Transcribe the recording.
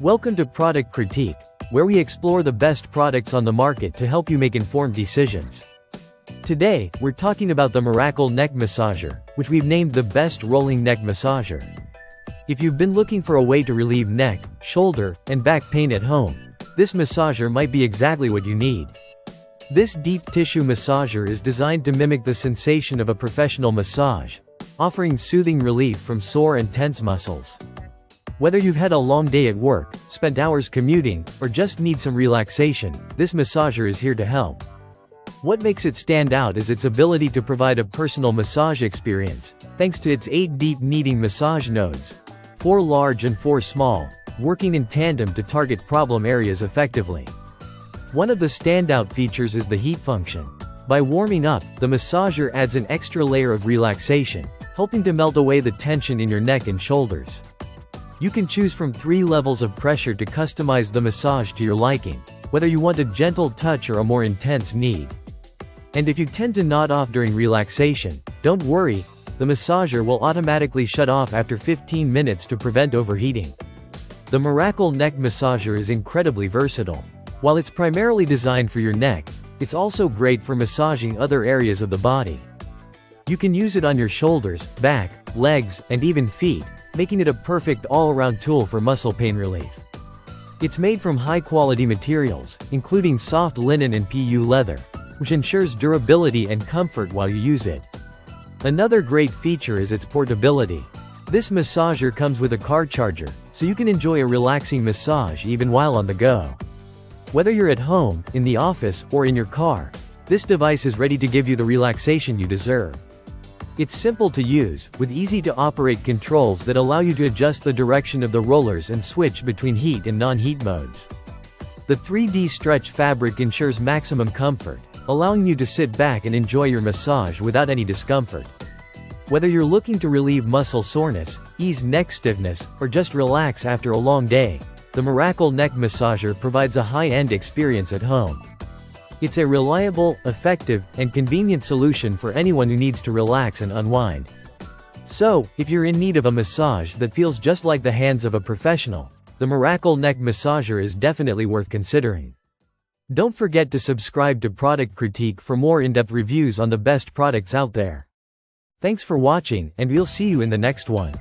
Welcome to Product Critique, where we explore the best products on the market to help you make informed decisions. Today, we're talking about the Mirakel neck massager, which we've named the best rolling neck massager. If you've been looking for a way to relieve neck, shoulder, and back pain at home, this massager might be exactly what you need. This deep tissue massager is designed to mimic the sensation of a professional massage, offering soothing relief from sore and tense muscles. Whether you've had a long day at work, spent hours commuting, or just need some relaxation, this massager is here to help. What makes it stand out is its ability to provide a personal massage experience, thanks to its 8 deep kneading massage nodes, 4 large and 4 small, working in tandem to target problem areas effectively. One of the standout features is the heat function. By warming up, the massager adds an extra layer of relaxation, helping to melt away the tension in your neck and shoulders. You can choose from 3 levels of pressure to customize the massage to your liking, whether you want a gentle touch or a more intense knead. And if you tend to nod off during relaxation, don't worry, the massager will automatically shut off after 15 minutes to prevent overheating. The Mirakel neck massager is incredibly versatile. While it's primarily designed for your neck, it's also great for massaging other areas of the body. You can use it on your shoulders, back, legs, and even feet, making it a perfect all-around tool for muscle pain relief. It's made from high-quality materials, including soft linen and PU leather, which ensures durability and comfort while you use it. Another great feature is its portability. This massager comes with a car charger, so you can enjoy a relaxing massage even while on the go. Whether you're at home, in the office, or in your car, this device is ready to give you the relaxation you deserve. It's simple to use, with easy-to-operate controls that allow you to adjust the direction of the rollers and switch between heat and non-heat modes. The 3D stretch fabric ensures maximum comfort, allowing you to sit back and enjoy your massage without any discomfort. Whether you're looking to relieve muscle soreness, ease neck stiffness, or just relax after a long day, the Mirakel neck massager provides a high-end experience at home. It's a reliable, effective, and convenient solution for anyone who needs to relax and unwind. So, if you're in need of a massage that feels just like the hands of a professional, the Mirakel neck massager is definitely worth considering. Don't forget to subscribe to Product Critique for more in-depth reviews on the best products out there. Thanks for watching, and we'll see you in the next one.